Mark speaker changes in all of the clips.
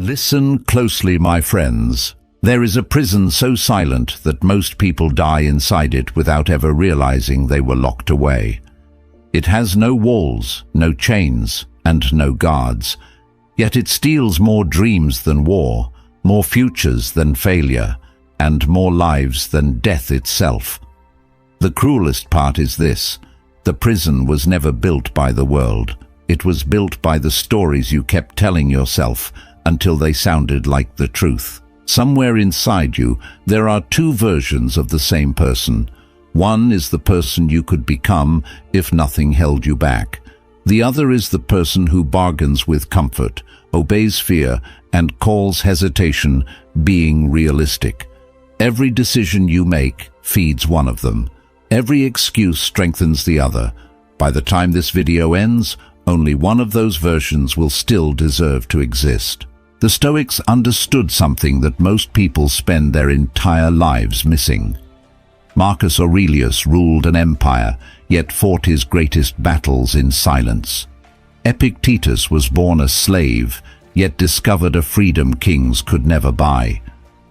Speaker 1: Listen closely, my friends. There is a prison so silent that most people die inside it without ever realizing they were locked away. It has no walls, no chains, and no guards, yet it steals more dreams than war, more futures than failure, and more lives than death itself. The cruelest part is this: the prison was never built by the world. It was built by the stories you kept telling yourself until they sounded like the truth. Somewhere inside you, there are two versions of the same person. One is the person you could become if nothing held you back. The other is the person who bargains with comfort, obeys fear, and calls hesitation being realistic. Every decision you make feeds one of them. Every excuse strengthens the other. By the time this video ends, only one of those versions will still deserve to exist. The Stoics understood something that most people spend their entire lives missing. Marcus Aurelius ruled an empire, yet fought his greatest battles in silence. Epictetus was born a slave, yet discovered a freedom kings could never buy.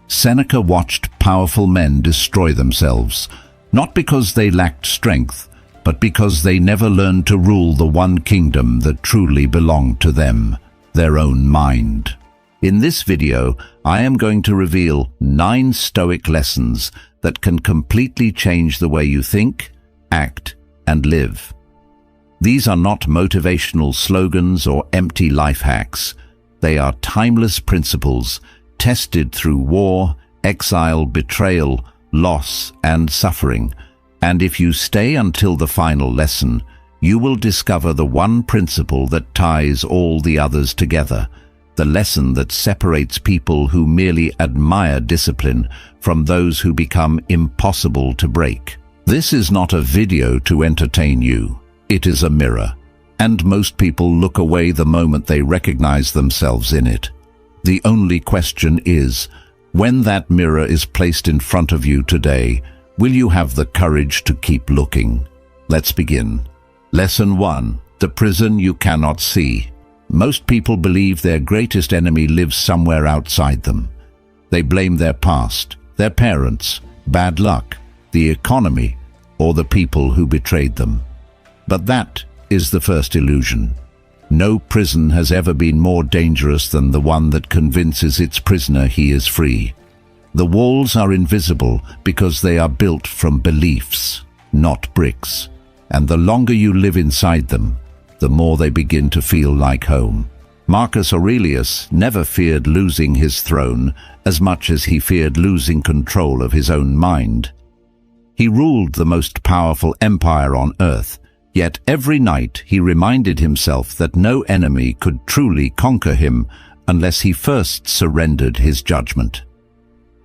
Speaker 1: Seneca watched powerful men destroy themselves, not because they lacked strength, but because they never learned to rule the one kingdom that truly belonged to them, their own mind. In this video, I am going to reveal 9 Stoic lessons that can completely change the way you think, act, and live. These are not motivational slogans or empty life hacks. They are timeless principles, tested through war, exile, betrayal, loss, and suffering. And if you stay until the final lesson, you will discover the one principle that ties all the others together, the lesson that separates people who merely admire discipline from those who become impossible to break. This is not a video to entertain you. It is a mirror, and most people look away the moment they recognize themselves in it. The only question is, when that mirror is placed in front of you today, will you have the courage to keep looking? Let's begin. Lesson 1. The prison you cannot see. Most people believe their greatest enemy lives somewhere outside them. They blame their past, their parents, bad luck, the economy, or the people who betrayed them. But that is the first illusion. No prison has ever been more dangerous than the one that convinces its prisoner he is free. The walls are invisible because they are built from beliefs, not bricks. And the longer you live inside them, the more they begin to feel like home. Marcus Aurelius never feared losing his throne as much as he feared losing control of his own mind. He ruled the most powerful empire on earth, yet every night he reminded himself that no enemy could truly conquer him unless he first surrendered his judgment.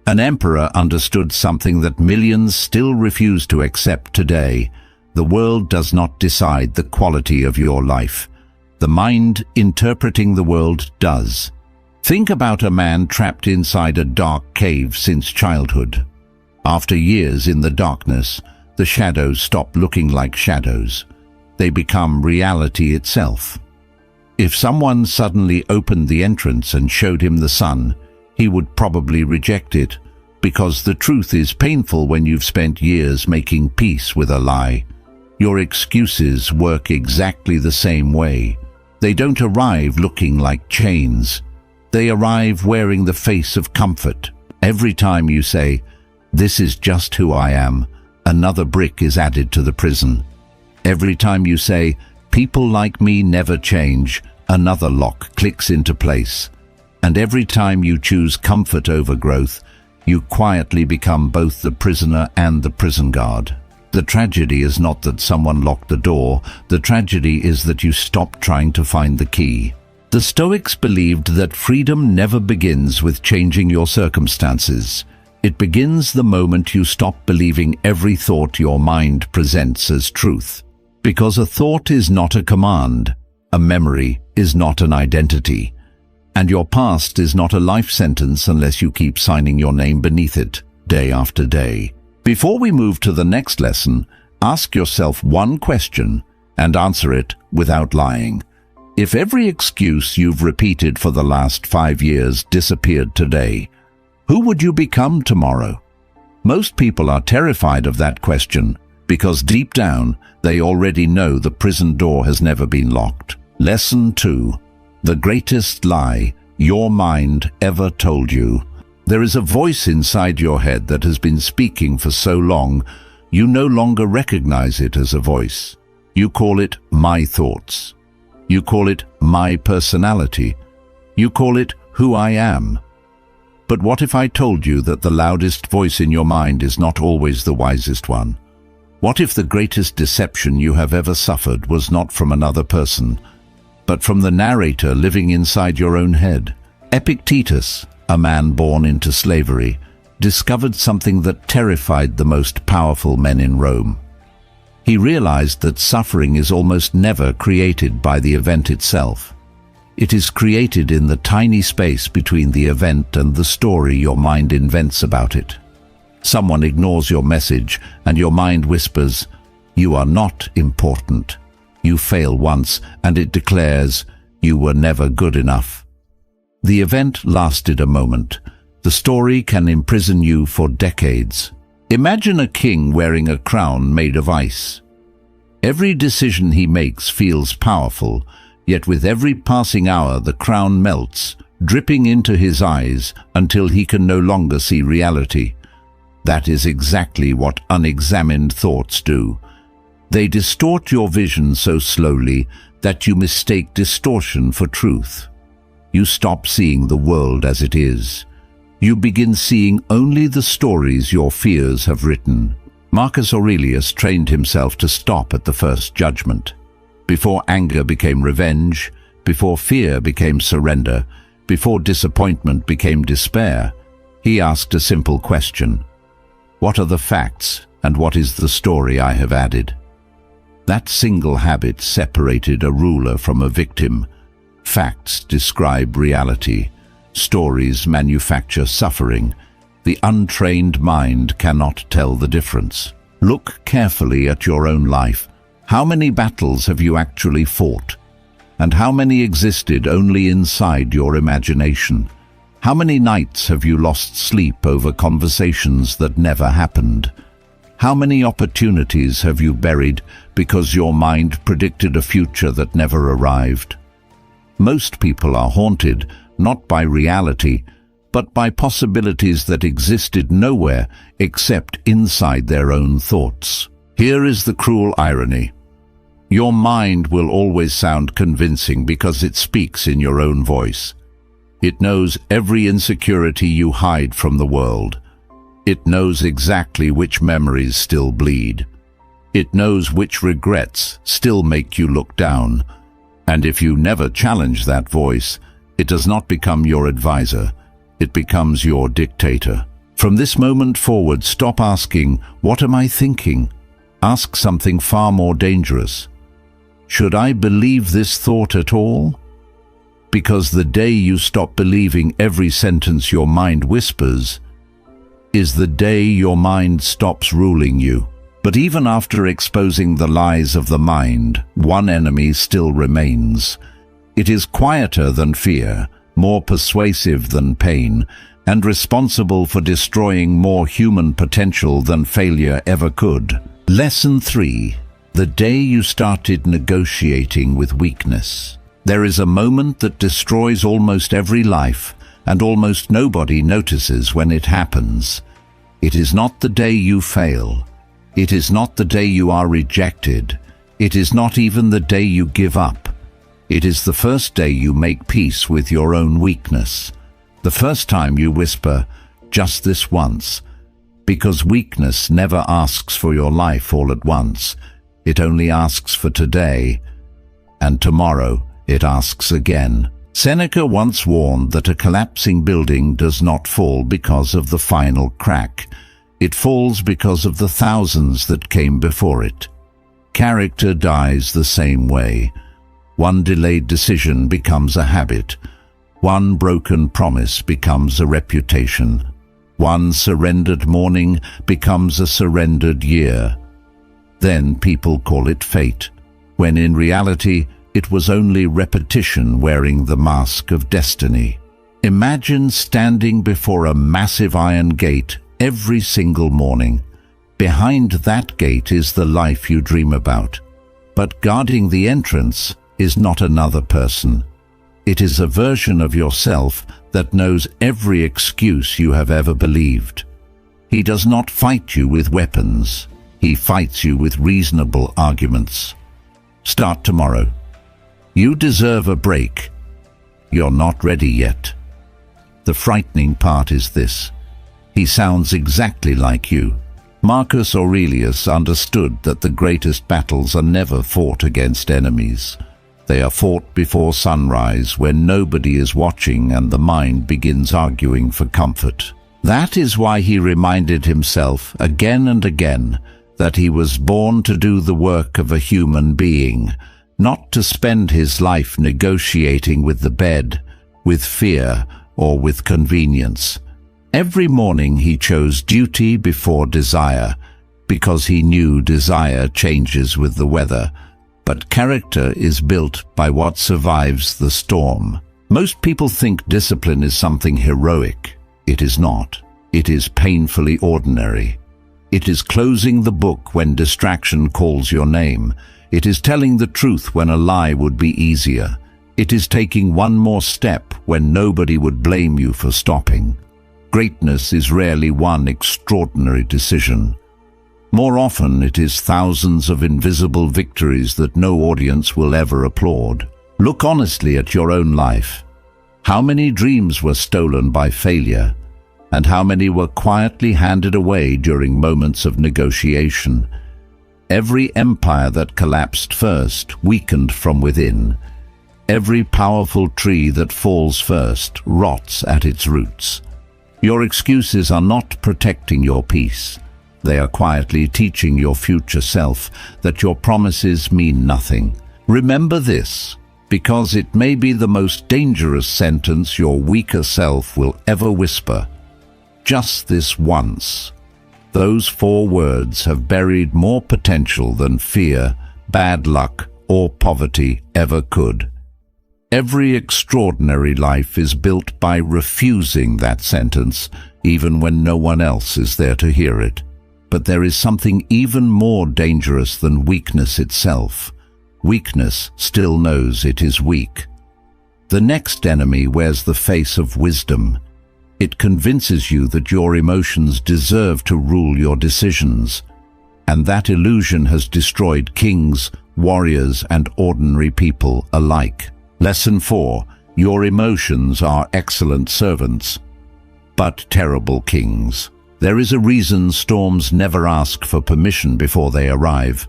Speaker 1: An emperor understood something that millions still refuse to accept today. The world does not decide the quality of your life. The mind interpreting the world does. Think about a man trapped inside a dark cave since childhood. After years in the darkness, the shadows stop looking like shadows. They become reality itself. If someone suddenly opened the entrance and showed him the sun, he would probably reject it, because the truth is painful when you've spent years making peace with a lie. Your excuses work exactly the same way. They don't arrive looking like chains. They arrive wearing the face of comfort. Every time you say, "This is just who I am," another brick is added to the prison. Every time you say, "People like me never change," another lock clicks into place. And every time you choose comfort over growth, you quietly become both the prisoner and the prison guard. The tragedy is not that someone locked the door. The tragedy is that you stopped trying to find the key. The Stoics believed that freedom never begins with changing your circumstances. It begins the moment you stop believing every thought your mind presents as truth. Because a thought is not a command, a memory is not an identity, and your past is not a life sentence unless you keep signing your name beneath it, day after day. Before we move to the next lesson, ask yourself one question and answer it without lying. If every excuse you've repeated for the last 5 years disappeared today, who would you become tomorrow? Most people are terrified of that question because deep down they already know the prison door has never been locked. Lesson 2. The greatest lie your mind ever told you. There is a voice inside your head that has been speaking for so long, you no longer recognize it as a voice. You call it my thoughts. You call it my personality. You call it who I am. But what if I told you that the loudest voice in your mind is not always the wisest one? What if the greatest deception you have ever suffered was not from another person, but from the narrator living inside your own head? Epictetus, a man born into slavery, discovered something that terrified the most powerful men in Rome. He realized that suffering is almost never created by the event itself. It is created in the tiny space between the event and the story your mind invents about it. Someone ignores your message and your mind whispers, "You are not important." You fail once and it declares, "You were never good enough." The event lasted a moment. The story can imprison you for decades. Imagine a king wearing a crown made of ice. Every decision he makes feels powerful, yet with every passing hour the crown melts, dripping into his eyes until he can no longer see reality. That is exactly what unexamined thoughts do. They distort your vision so slowly that you mistake distortion for truth. You stop seeing the world as it is. You begin seeing only the stories your fears have written. Marcus Aurelius trained himself to stop at the first judgment. Before anger became revenge, before fear became surrender, before disappointment became despair, he asked a simple question: what are the facts and what is the story I have added? That single habit separated a ruler from a victim. Facts describe reality. Stories manufacture suffering. The untrained mind cannot tell the difference. Look carefully at your own life. How many battles have you actually fought? And how many existed only inside your imagination? How many nights have you lost sleep over conversations that never happened? How many opportunities have you buried because your mind predicted a future that never arrived? Most people are haunted not by reality, but by possibilities that existed nowhere except inside their own thoughts. Here is the cruel irony. Your mind will always sound convincing because it speaks in your own voice. It knows every insecurity you hide from the world. It knows exactly which memories still bleed. It knows which regrets still make you look down. And if you never challenge that voice, it does not become your advisor. It becomes your dictator. From this moment forward, stop asking, "What am I thinking?" Ask something far more dangerous. Should I believe this thought at all? Because the day you stop believing every sentence your mind whispers is the day your mind stops ruling you. But even after exposing the lies of the mind, one enemy still remains. It is quieter than fear, more persuasive than pain, and responsible for destroying more human potential than failure ever could. Lesson 3. The day you started negotiating with weakness. There is a moment that destroys almost every life, and almost nobody notices when it happens. It is not the day you fail. It is not the day you are rejected. It is not even the day you give up. It is the first day you make peace with your own weakness. The first time you whisper, "Just this once," because weakness never asks for your life all at once. It only asks for today, and tomorrow it asks again. Seneca once warned that a collapsing building does not fall because of the final crack. It falls because of the thousands that came before it. Character dies the same way. One delayed decision becomes a habit. One broken promise becomes a reputation. One surrendered morning becomes a surrendered year. Then people call it fate, when in reality, it was only repetition wearing the mask of destiny. Imagine standing before a massive iron gate every single morning. Behind that gate is the life you dream about. But guarding the entrance is not another person. It is a version of yourself that knows every excuse you have ever believed. He does not fight you with weapons. He fights you with reasonable arguments. Start tomorrow. You deserve a break. You're not ready yet. The frightening part is this: he sounds exactly like you. Marcus Aurelius understood that the greatest battles are never fought against enemies. They are fought before sunrise, when nobody is watching and the mind begins arguing for comfort. That is why he reminded himself again and again that he was born to do the work of a human being, not to spend his life negotiating with the bed, with fear, or with convenience. Every morning he chose duty before desire, because he knew desire changes with the weather, but character is built by what survives the storm. Most people think discipline is something heroic. It is not. It is painfully ordinary. It is closing the book when distraction calls your name. It is telling the truth when a lie would be easier. It is taking one more step when nobody would blame you for stopping. Greatness is rarely one extraordinary decision. More often, it is thousands of invisible victories that no audience will ever applaud. Look honestly at your own life. How many dreams were stolen by failure, and how many were quietly handed away during moments of negotiation? Every empire that collapsed first weakened from within. Every powerful tree that falls first rots at its roots. Your excuses are not protecting your peace. They are quietly teaching your future self that your promises mean nothing. Remember this, because it may be the most dangerous sentence your weaker self will ever whisper. Just this once. Those 4 words have buried more potential than fear, bad luck, or poverty ever could. Every extraordinary life is built by refusing that sentence, even when no one else is there to hear it. But there is something even more dangerous than weakness itself. Weakness still knows it is weak. The next enemy wears the face of wisdom. It convinces you that your emotions deserve to rule your decisions. And that illusion has destroyed kings, warriors, and ordinary people alike. Lesson 4. Your emotions are excellent servants, but terrible kings. There is a reason storms never ask for permission before they arrive.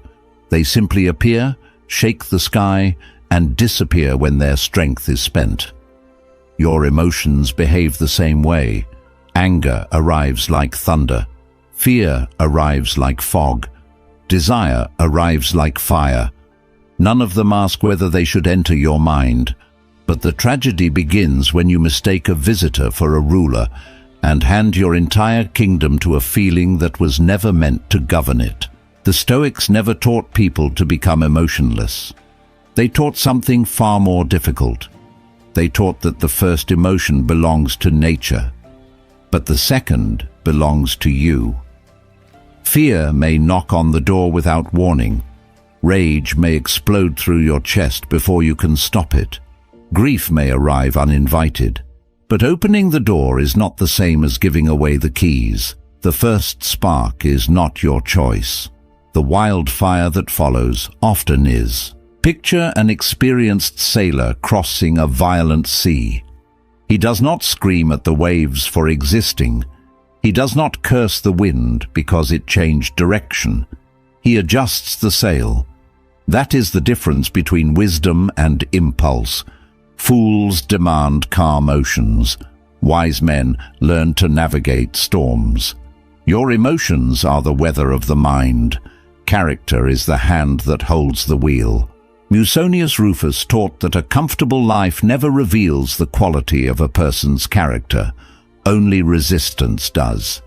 Speaker 1: They simply appear, shake the sky, and disappear when their strength is spent. Your emotions behave the same way. Anger arrives like thunder. Fear arrives like fog. Desire arrives like fire. None of them ask whether they should enter your mind. But the tragedy begins when you mistake a visitor for a ruler and hand your entire kingdom to a feeling that was never meant to govern it. The Stoics never taught people to become emotionless. They taught something far more difficult. They taught that the first emotion belongs to nature, but the second belongs to you. Fear may knock on the door without warning. Rage may explode through your chest before you can stop it. Grief may arrive uninvited. But opening the door is not the same as giving away the keys. The first spark is not your choice. The wildfire that follows often is. Picture an experienced sailor crossing a violent sea. He does not scream at the waves for existing. He does not curse the wind because it changed direction. He adjusts the sail. That is the difference between wisdom and impulse. Fools demand calm oceans. Wise men learn to navigate storms. Your emotions are the weather of the mind. Character is the hand that holds the wheel. Musonius Rufus taught that a comfortable life never reveals the quality of a person's character. Only resistance does.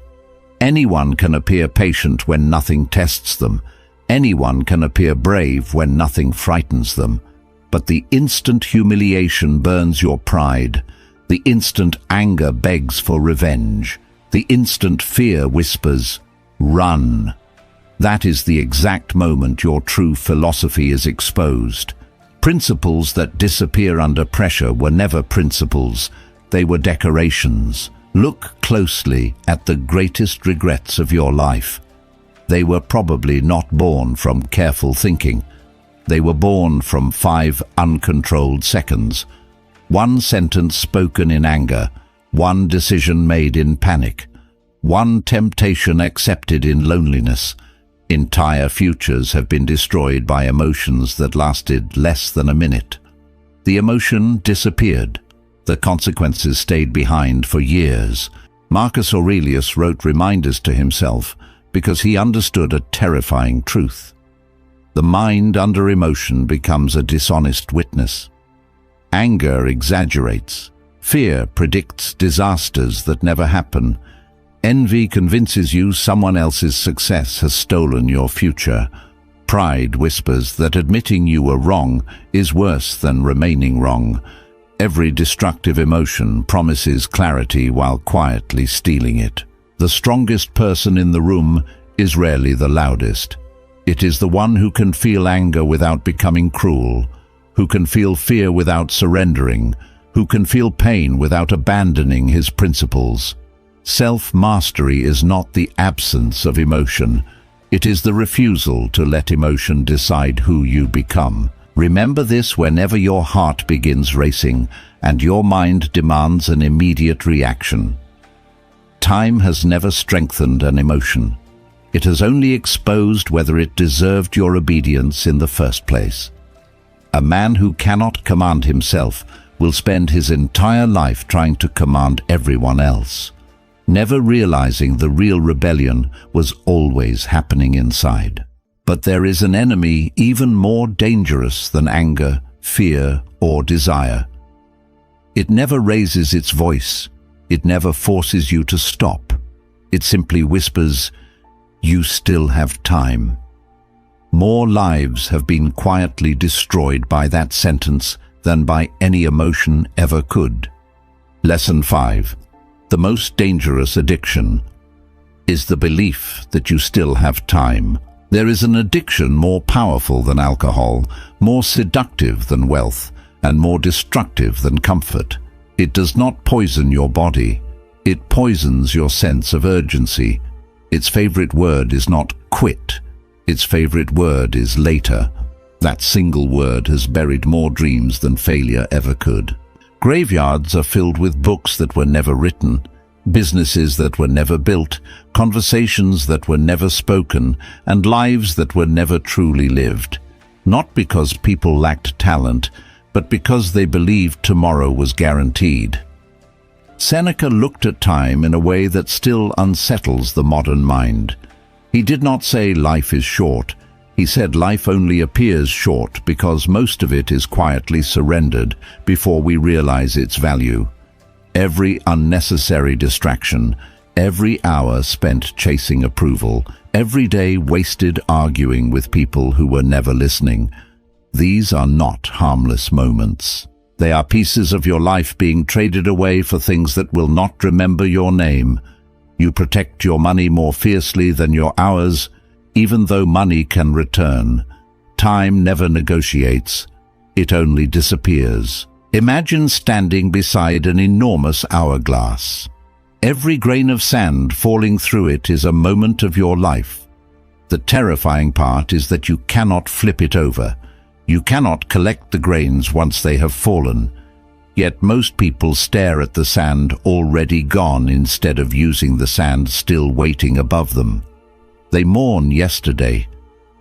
Speaker 1: Anyone can appear patient when nothing tests them. Anyone can appear brave when nothing frightens them. but the instant humiliation burns your pride. The instant anger begs for revenge. The instant fear whispers, "Run." That is the exact moment your true philosophy is exposed. Principles that disappear under pressure were never principles, they were decorations. Look closely at the greatest regrets of your life. They were probably not born from careful thinking. They were born from 5 uncontrolled seconds. One sentence spoken in anger, one decision made in panic, one temptation accepted in loneliness. Entire futures have been destroyed by emotions that lasted less than a minute. The emotion disappeared. The consequences stayed behind for years. Marcus Aurelius wrote reminders to himself because he understood a terrifying truth. The mind under emotion becomes a dishonest witness. Anger exaggerates. Fear predicts disasters that never happen. Envy convinces you someone else's success has stolen your future. Pride whispers that admitting you were wrong is worse than remaining wrong. Every destructive emotion promises clarity while quietly stealing it. The strongest person in the room is rarely the loudest. It is the one who can feel anger without becoming cruel, who can feel fear without surrendering, who can feel pain without abandoning his principles. Self-mastery is not the absence of emotion. It is the refusal to let emotion decide who you become. Remember this whenever your heart begins racing and your mind demands an immediate reaction. Time has never strengthened an emotion. It has only exposed whether it deserved your obedience in the first place. A man who cannot command himself will spend his entire life trying to command everyone else, never realizing the real rebellion was always happening inside. But there is an enemy even more dangerous than anger, fear, or desire. It never raises its voice. It never forces you to stop. It simply whispers, "You still have time." More lives have been quietly destroyed by that sentence than by any emotion ever could. Lesson 5. The most dangerous addiction is the belief that you still have time. There is an addiction more powerful than alcohol, more seductive than wealth, and more destructive than comfort. It does not poison your body. It poisons your sense of urgency. Its favorite word is not quit. Its favorite word is later. That single word has buried more dreams than failure ever could. Graveyards are filled with books that were never written, businesses that were never built, conversations that were never spoken, and lives that were never truly lived. Not because people lacked talent, but because they believed tomorrow was guaranteed. Seneca looked at time in a way that still unsettles the modern mind. He did not say life is short. He said life only appears short because most of it is quietly surrendered before we realize its value. Every unnecessary distraction, every hour spent chasing approval, every day wasted arguing with people who were never listening. These are not harmless moments. They are pieces of your life being traded away for things that will not remember your name. You protect your money more fiercely than your hours, even though money can return. Time never negotiates. It only disappears. Imagine standing beside an enormous hourglass. Every grain of sand falling through it is a moment of your life. The terrifying part is that you cannot flip it over. You cannot collect the grains once they have fallen. Yet most people stare at the sand already gone instead of using the sand still waiting above them. They mourn yesterday.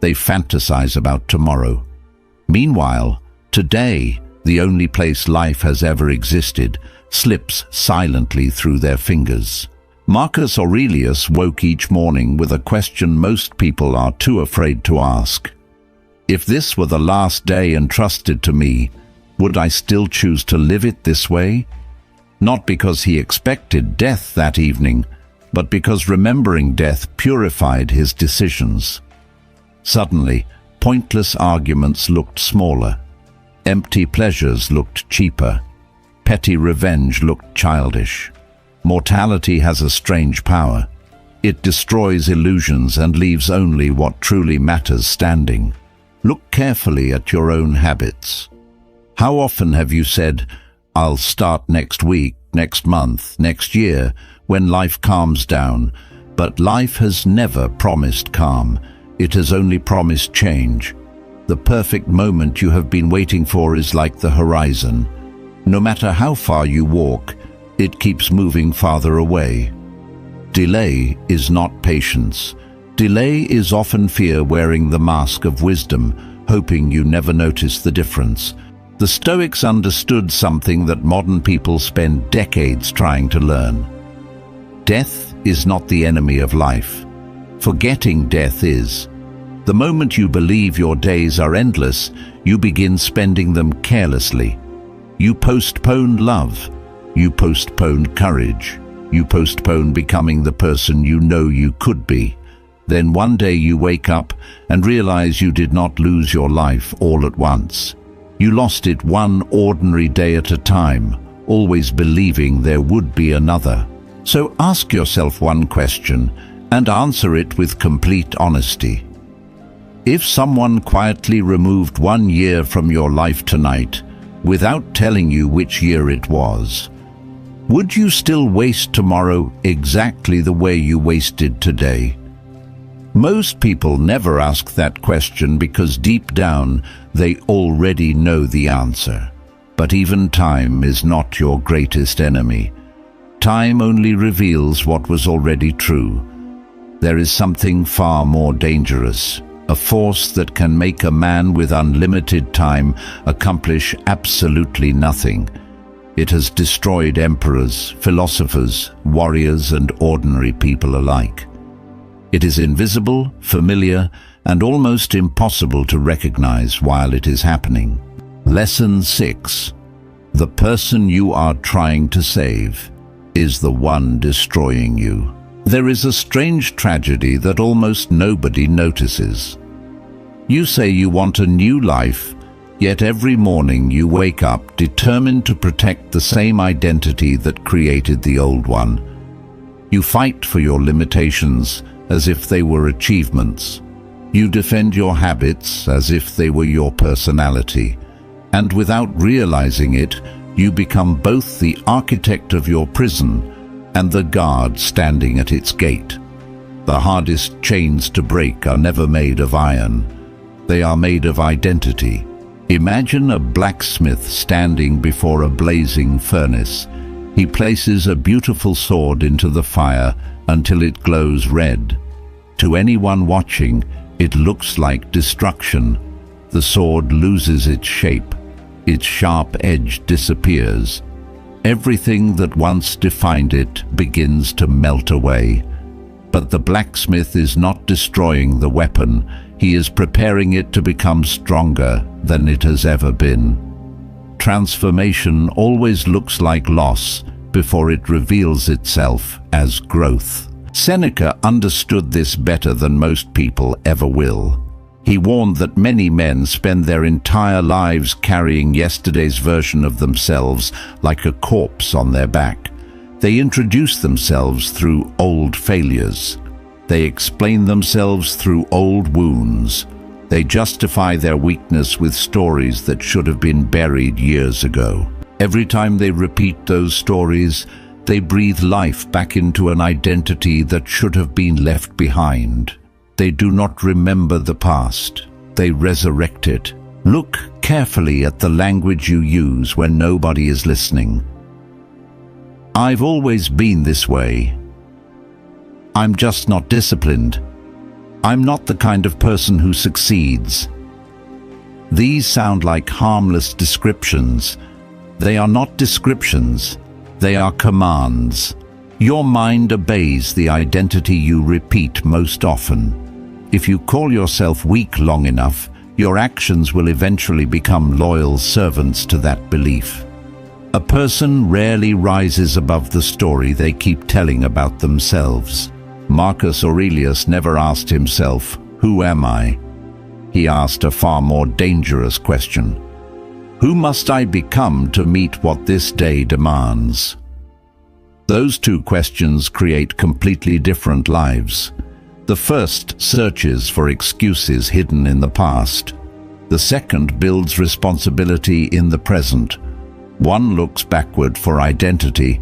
Speaker 1: They fantasize about tomorrow. Meanwhile, today, the only place life has ever existed, slips silently through their fingers. Marcus Aurelius woke each morning with a question most people are too afraid to ask. If this were the last day entrusted to me, would I still choose to live it this way? Not because he expected death that evening, but because remembering death purified his decisions. Suddenly, pointless arguments looked smaller. Empty pleasures looked cheaper. Petty revenge looked childish. Mortality has a strange power. It destroys illusions and leaves only what truly matters standing. Look carefully at your own habits. How often have you said, "I'll start next week, next month, next year," when life calms down? But life has never promised calm. It has only promised change. The perfect moment you have been waiting for is like the horizon. No matter how far you walk, it keeps moving farther away. Delay is not patience. Delay is often fear wearing the mask of wisdom, hoping you never notice the difference. The Stoics understood something that modern people spend decades trying to learn. Death is not the enemy of life. Forgetting death is. The moment you believe your days are endless, you begin spending them carelessly. You postpone love. You postpone courage. You postpone becoming the person you know you could be. Then one day you wake up and realize you did not lose your life all at once. You lost it one ordinary day at a time, always believing there would be another. So ask yourself one question and answer it with complete honesty. If someone quietly removed 1 year from your life tonight, without telling you which year it was, would you still waste tomorrow exactly the way you wasted today? Most people never ask that question because deep down they already know the answer. But even time is not your greatest enemy. Time only reveals what was already true. There is something far more dangerous, a force that can make a man with unlimited time accomplish absolutely nothing. It has destroyed emperors, philosophers, warriors, and ordinary people alike. It is invisible, familiar, and almost impossible to recognize while it is happening. Lesson 6. The person you are trying to save is the one destroying you. There is a strange tragedy that almost nobody notices. You say you want a new life, yet every morning you wake up determined to protect the same identity that created the old one. You fight for your limitations as if they were achievements. You defend your habits as if they were your personality. And without realizing it, you become both the architect of your prison and the guard standing at its gate. The hardest chains to break are never made of iron. They are made of identity. Imagine a blacksmith standing before a blazing furnace. He places a beautiful sword into the fire until it glows red. To anyone watching, it looks like destruction. The sword loses its shape. Its sharp edge disappears. Everything that once defined it begins to melt away. But the blacksmith is not destroying the weapon. He is preparing it to become stronger than it has ever been. Transformation always looks like loss before it reveals itself as growth. Seneca understood this better than most people ever will. He warned that many men spend their entire lives carrying yesterday's version of themselves like a corpse on their back. They introduce themselves through old failures. They explain themselves through old wounds. They justify their weakness with stories that should have been buried years ago. Every time they repeat those stories, they breathe life back into an identity that should have been left behind. They do not remember the past. They resurrect it. Look carefully at the language you use when nobody is listening. I've always been this way. I'm just not disciplined. I'm not the kind of person who succeeds. These sound like harmless descriptions. They are not descriptions. They are commands. Your mind obeys the identity you repeat most often. If you call yourself weak long enough, your actions will eventually become loyal servants to that belief. A person rarely rises above the story they keep telling about themselves. Marcus Aurelius never asked himself, "Who am I?" He asked a far more dangerous question. Who must I become to meet what this day demands? Those two questions create completely different lives. The first searches for excuses hidden in the past. The second builds responsibility in the present. One looks backward for identity.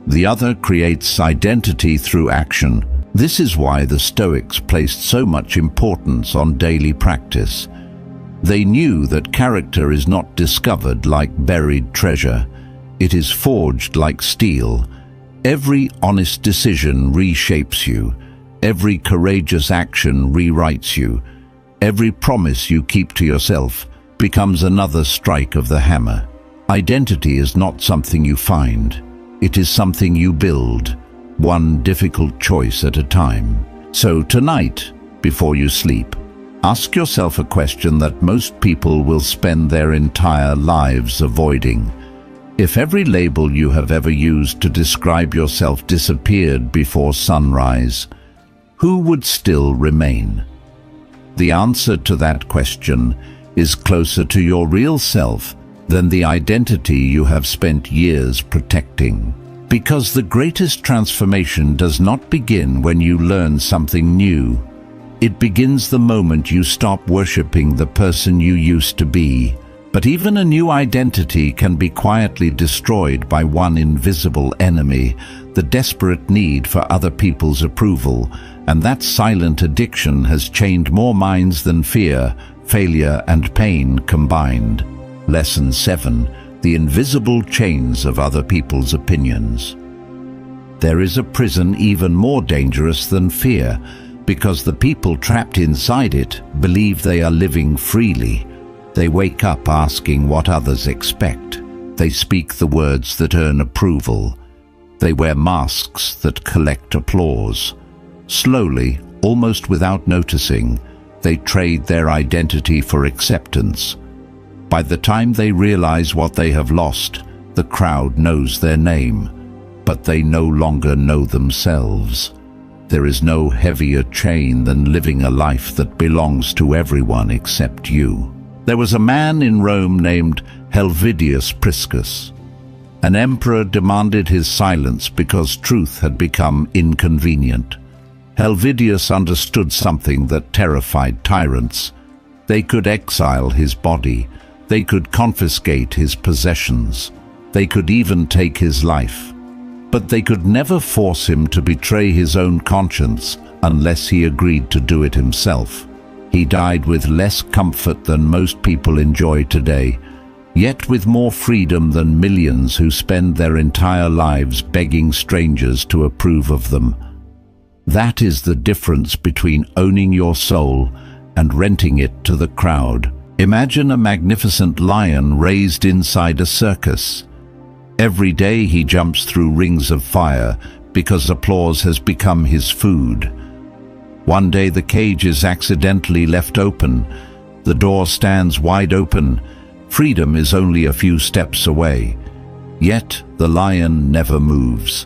Speaker 1: The other creates identity through action. This is why the Stoics placed so much importance on daily practice. They knew that character is not discovered like buried treasure. It is forged like steel. Every honest decision reshapes you. Every courageous action rewrites you. Every promise you keep to yourself becomes another strike of the hammer. Identity is not something you find. It is something you build, one difficult choice at a time. So tonight, before you sleep, ask yourself a question that most people will spend their entire lives avoiding. If every label you have ever used to describe yourself disappeared before sunrise, who would still remain? The answer to that question is closer to your real self than the identity you have spent years protecting. Because the greatest transformation does not begin when you learn something new. It begins the moment you stop worshipping the person you used to be. But even a new identity can be quietly destroyed by one invisible enemy, the desperate need for other people's approval, and that silent addiction has chained more minds than fear, failure, and pain combined. Lesson 7. The invisible chains of other people's opinions. There is a prison even more dangerous than fear, because the people trapped inside it believe they are living freely. They wake up asking what others expect. They speak the words that earn approval. They wear masks that collect applause. Slowly, almost without noticing, they trade their identity for acceptance. By the time they realize what they have lost, the crowd knows their name, but they no longer know themselves. There is no heavier chain than living a life that belongs to everyone except you. There was a man in Rome named Helvidius Priscus. An emperor demanded his silence because truth had become inconvenient. Helvidius understood something that terrified tyrants. They could exile his body. They could confiscate his possessions. They could even take his life. But they could never force him to betray his own conscience unless he agreed to do it himself. He died with less comfort than most people enjoy today, yet with more freedom than millions who spend their entire lives begging strangers to approve of them. That is the difference between owning your soul and renting it to the crowd. Imagine a magnificent lion raised inside a circus. Every day he jumps through rings of fire because applause has become his food. One day the cage is accidentally left open. The door stands wide open. Freedom is only a few steps away. Yet the lion never moves.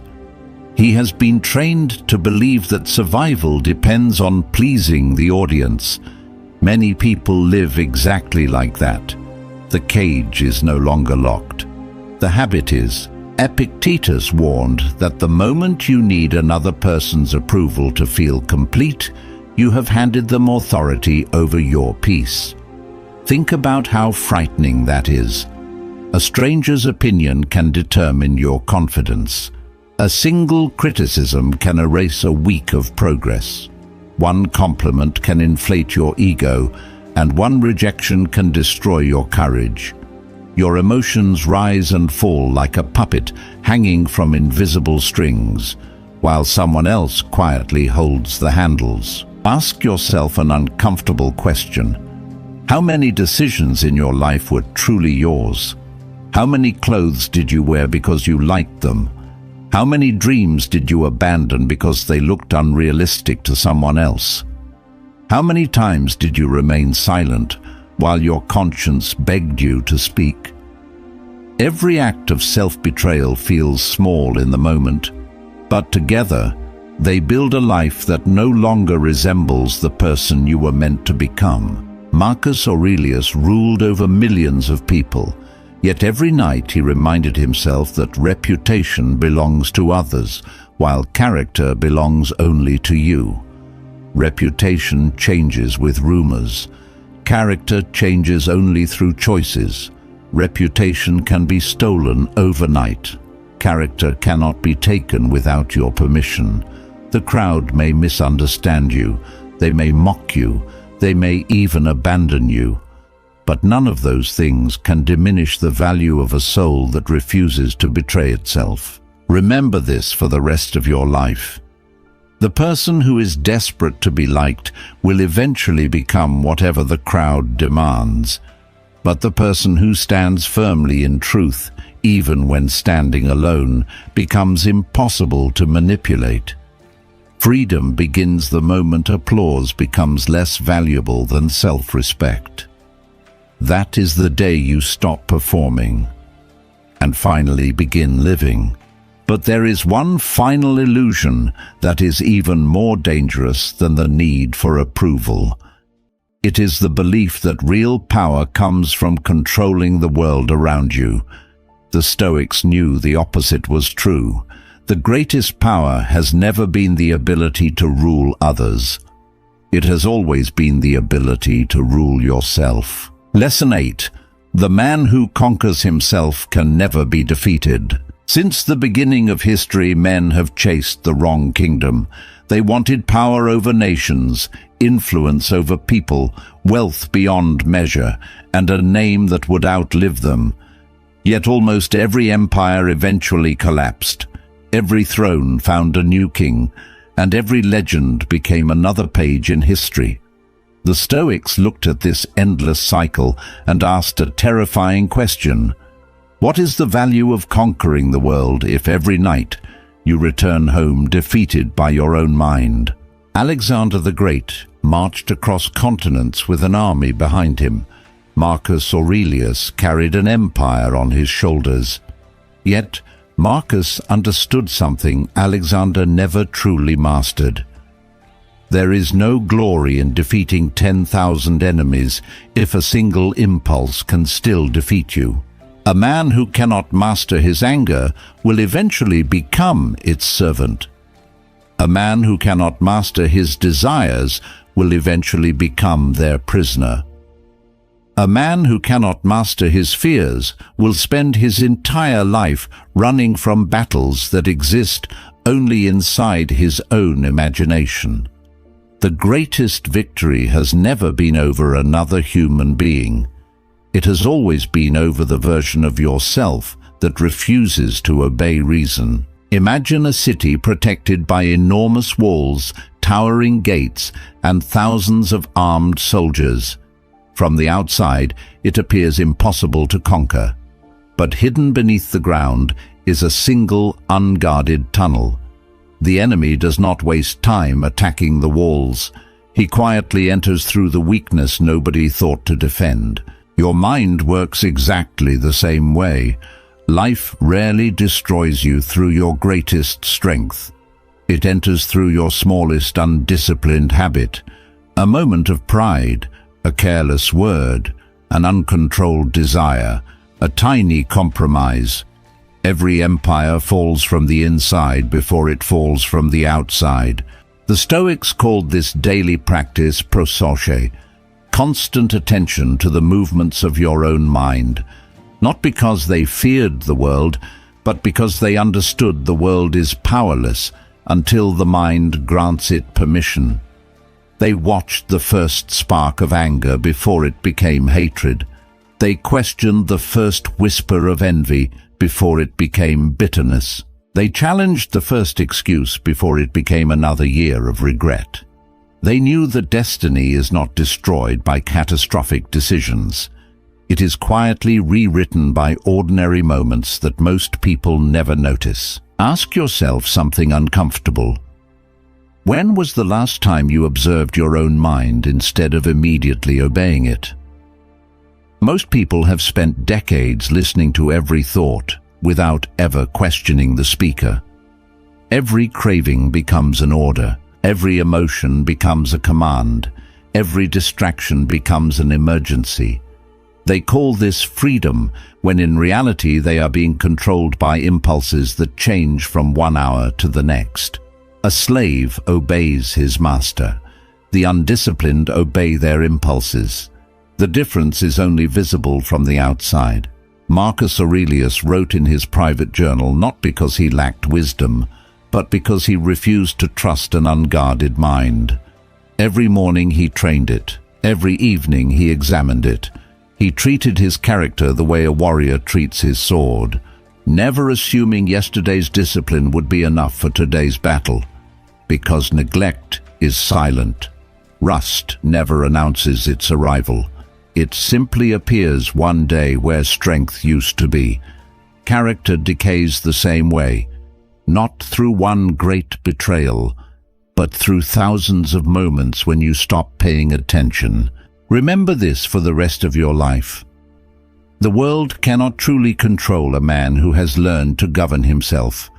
Speaker 1: He has been trained to believe that survival depends on pleasing the audience. Many people live exactly like that. The cage is no longer locked. The habit is. Epictetus warned that the moment you need another person's approval to feel complete, you have handed them authority over your peace. Think about how frightening that is. A stranger's opinion can determine your confidence. A single criticism can erase a week of progress. One compliment can inflate your ego, and one rejection can destroy your courage. Your emotions rise and fall like a puppet hanging from invisible strings, while someone else quietly holds the handles. Ask yourself an uncomfortable question. How many decisions in your life were truly yours? How many clothes did you wear because you liked them? How many dreams did you abandon because they looked unrealistic to someone else? How many times did you remain silent while your conscience begged you to speak? Every act of self-betrayal feels small in the moment, but together they build a life that no longer resembles the person you were meant to become. Marcus Aurelius ruled over millions of people, Yet every night he reminded himself that reputation belongs to others, while character belongs only to you. Reputation changes with rumors. Character changes only through choices. Reputation can be stolen overnight. Character cannot be taken without your permission. The crowd may misunderstand you. They may mock you. They may even abandon you. But none of those things can diminish the value of a soul that refuses to betray itself. Remember this for the rest of your life. The person who is desperate to be liked will eventually become whatever the crowd demands. But the person who stands firmly in truth, even when standing alone, becomes impossible to manipulate. Freedom begins the moment applause becomes less valuable than self-respect. That is the day you stop performing and finally begin living. But there is one final illusion that is even more dangerous than the need for approval. It is the belief that real power comes from controlling the world around you. The Stoics knew the opposite was true. The greatest power has never been the ability to rule others. It has always been the ability to rule yourself. Lesson 8. The man who conquers himself can never be defeated. Since the beginning of history, men have chased the wrong kingdom. They wanted power over nations, influence over people, wealth beyond measure, and a name that would outlive them. Yet almost every empire eventually collapsed. Every throne found a new king, and every legend became another page in history. The Stoics looked at this endless cycle and asked a terrifying question. What is the value of conquering the world if every night you return home defeated by your own mind? Alexander the Great marched across continents with an army behind him. Marcus Aurelius carried an empire on his shoulders. Yet Marcus understood something Alexander never truly mastered. There is no glory in defeating 10,000 enemies if a single impulse can still defeat you. A man who cannot master his anger will eventually become its servant. A man who cannot master his desires will eventually become their prisoner. A man who cannot master his fears will spend his entire life running from battles that exist only inside his own imagination. The greatest victory has never been over another human being. It has always been over the version of yourself that refuses to obey reason. Imagine a city protected by enormous walls, towering gates, and thousands of armed soldiers. From the outside, it appears impossible to conquer. But hidden beneath the ground is a single, unguarded tunnel. The enemy does not waste time attacking the walls. He quietly enters through the weakness nobody thought to defend. Your mind works exactly the same way. Life rarely destroys you through your greatest strength. It enters through your smallest undisciplined habit. A moment of pride, a careless word, an uncontrolled desire, a tiny compromise. Every empire falls from the inside before it falls from the outside. The Stoics called this daily practice prosauche, constant attention to the movements of your own mind, not because they feared the world, but because they understood the world is powerless until the mind grants it permission. They watched the first spark of anger before it became hatred. They questioned the first whisper of envy before it became bitterness. They challenged the first excuse before it became another year of regret. They knew that destiny is not destroyed by catastrophic decisions. It is quietly rewritten by ordinary moments that most people never notice. Ask yourself something uncomfortable. When was the last time you observed your own mind instead of immediately obeying it? Most people have spent decades listening to every thought without ever questioning the speaker. Every craving becomes an order. Every emotion becomes a command. Every distraction becomes an emergency. They call this freedom, when in reality they are being controlled by impulses that change from one hour to the next. A slave obeys his master. The undisciplined obey their impulses. The difference is only visible from the outside. Marcus Aurelius wrote in his private journal not because he lacked wisdom, but because he refused to trust an unguarded mind. Every morning he trained it. Every evening he examined it. He treated his character the way a warrior treats his sword, never assuming yesterday's discipline would be enough for today's battle. Because neglect is silent. Rust never announces its arrival. It simply appears one day where strength used to be. Character decays the same way, not through one great betrayal, but through thousands of moments when you stop paying attention. Remember this for the rest of your life. The world cannot truly control a man who has learned to govern himself.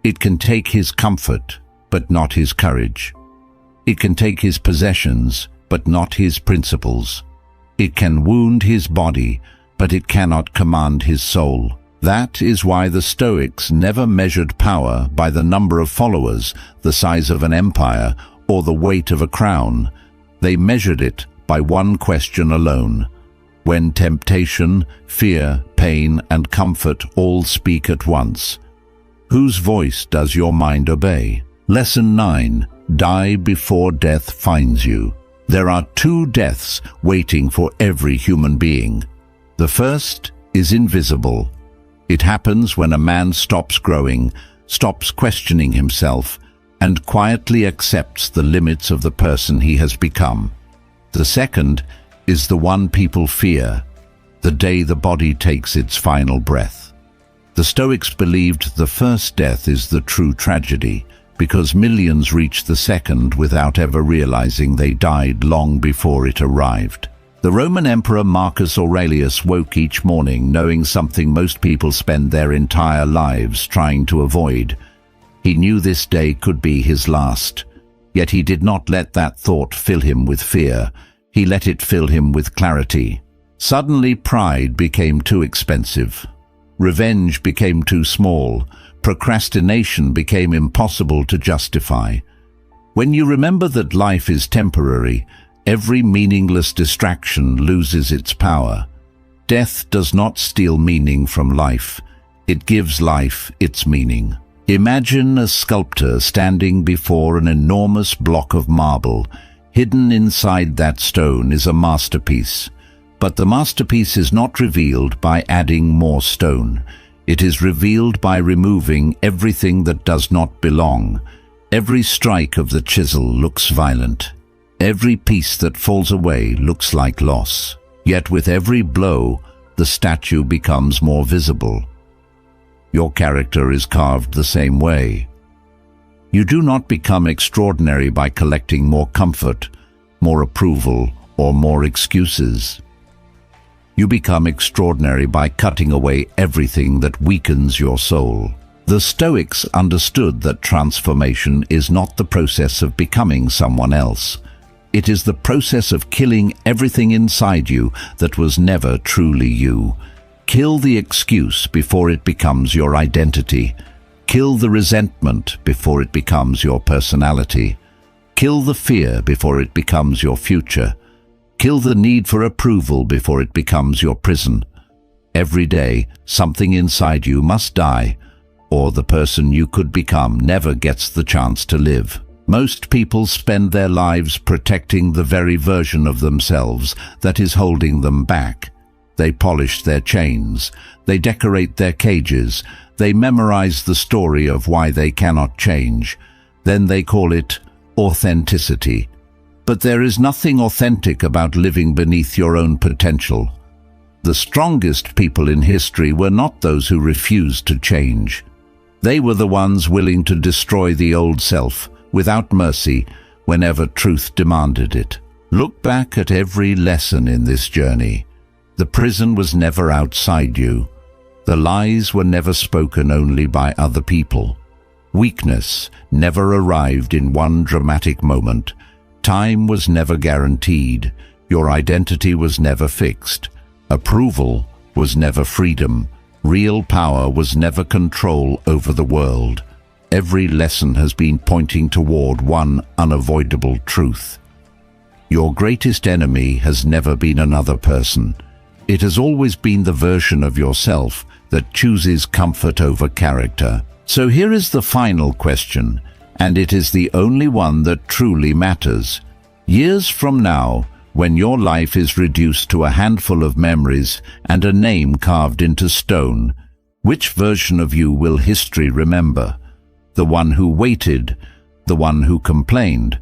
Speaker 1: It can take his comfort, but not his courage. It can take his possessions, but not his principles. It can wound his body, but it cannot command his soul. That is why the Stoics never measured power by the number of followers, the size of an empire, or the weight of a crown. They measured it by one question alone. When temptation, fear, pain, and comfort all speak at once, whose voice does your mind obey? Lesson 9. Die before death finds you. There are two deaths waiting for every human being. The first is invisible. It happens when a man stops growing, stops questioning himself, and quietly accepts the limits of the person he has become. The second is the one people fear, the day the body takes its final breath. The Stoics believed the first death is the true tragedy, because millions reach the second without ever realizing they died long before it arrived. The Roman Emperor Marcus Aurelius woke each morning knowing something most people spend their entire lives trying to avoid. He knew this day could be his last, yet he did not let that thought fill him with fear. He let it fill him with clarity. Suddenly, pride became too expensive. Revenge became too small. Procrastination became impossible to justify. When you remember that life is temporary, every meaningless distraction loses its power. Death does not steal meaning from life. It gives life its meaning. Imagine a sculptor standing before an enormous block of marble. Hidden inside that stone is a masterpiece. But the masterpiece is not revealed by adding more stone. It is revealed by removing everything that does not belong. Every strike of the chisel looks violent. Every piece that falls away looks like loss. Yet with every blow, the statue becomes more visible. Your character is carved the same way. You do not become extraordinary by collecting more comfort, more approval, or more excuses. You become extraordinary by cutting away everything that weakens your soul. The Stoics understood that transformation is not the process of becoming someone else. It is the process of killing everything inside you that was never truly you. Kill the excuse before it becomes your identity. Kill the resentment before it becomes your personality. Kill the fear before it becomes your future. Kill the need for approval before it becomes your prison. Every day, something inside you must die, or the person you could become never gets the chance to live. Most people spend their lives protecting the very version of themselves that is holding them back. They polish their chains. They decorate their cages. They memorize the story of why they cannot change. Then they call it authenticity. But there is nothing authentic about living beneath your own potential. The strongest people in history were not those who refused to change. They were the ones willing to destroy the old self without mercy whenever truth demanded it. Look back at every lesson in this journey. The prison was never outside you. The lies were never spoken only by other people. Weakness never arrived in one dramatic moment. Time was never guaranteed. Your identity was never fixed. Approval was never freedom. Real power was never control over the world. Every lesson has been pointing toward one unavoidable truth. Your greatest enemy has never been another person. It has always been the version of yourself that chooses comfort over character. So here is the final question, and it is the only one that truly matters. Years from now, when your life is reduced to a handful of memories and a name carved into stone, which version of you will history remember? The one who waited, the one who complained,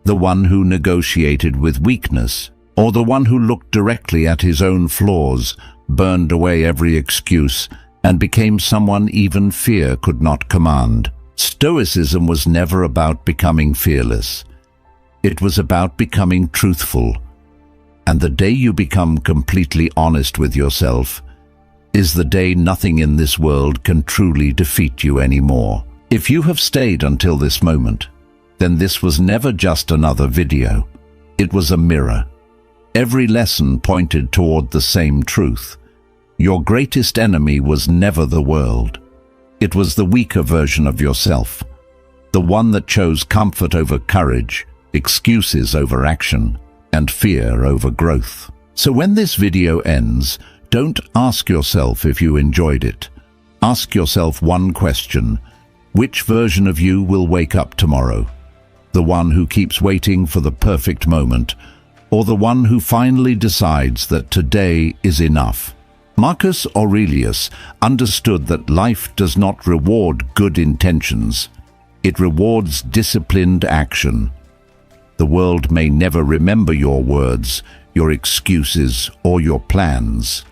Speaker 1: the one who negotiated with weakness, or the one who looked directly at his own flaws, burned away every excuse, and became someone even fear could not command? Stoicism was never about becoming fearless. It was about becoming truthful. And the day you become completely honest with yourself is the day nothing in this world can truly defeat you anymore. If you have stayed until this moment, then this was never just another video. It was a mirror. Every lesson pointed toward the same truth. Your greatest enemy was never the world. It was the weaker version of yourself, the one that chose comfort over courage, excuses over action, and fear over growth. So when this video ends, don't ask yourself if you enjoyed it. Ask yourself one question: which version of you will wake up tomorrow? The one who keeps waiting for the perfect moment, or the one who finally decides that today is enough? Marcus Aurelius understood that life does not reward good intentions. It rewards disciplined action. The world may never remember your words, your excuses, or your plans,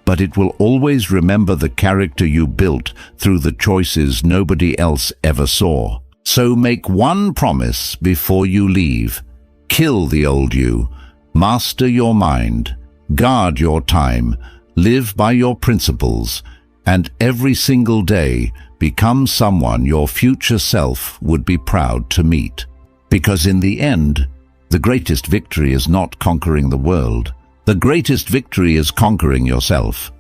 Speaker 1: but it will always remember the character you built through the choices nobody else ever saw. So make one promise before you leave. Kill the old you. Master your mind. Guard your time. Live by your principles. And every single day, become someone your future self would be proud to meet. Because in the end, the greatest victory is not conquering the world. The greatest victory is conquering yourself.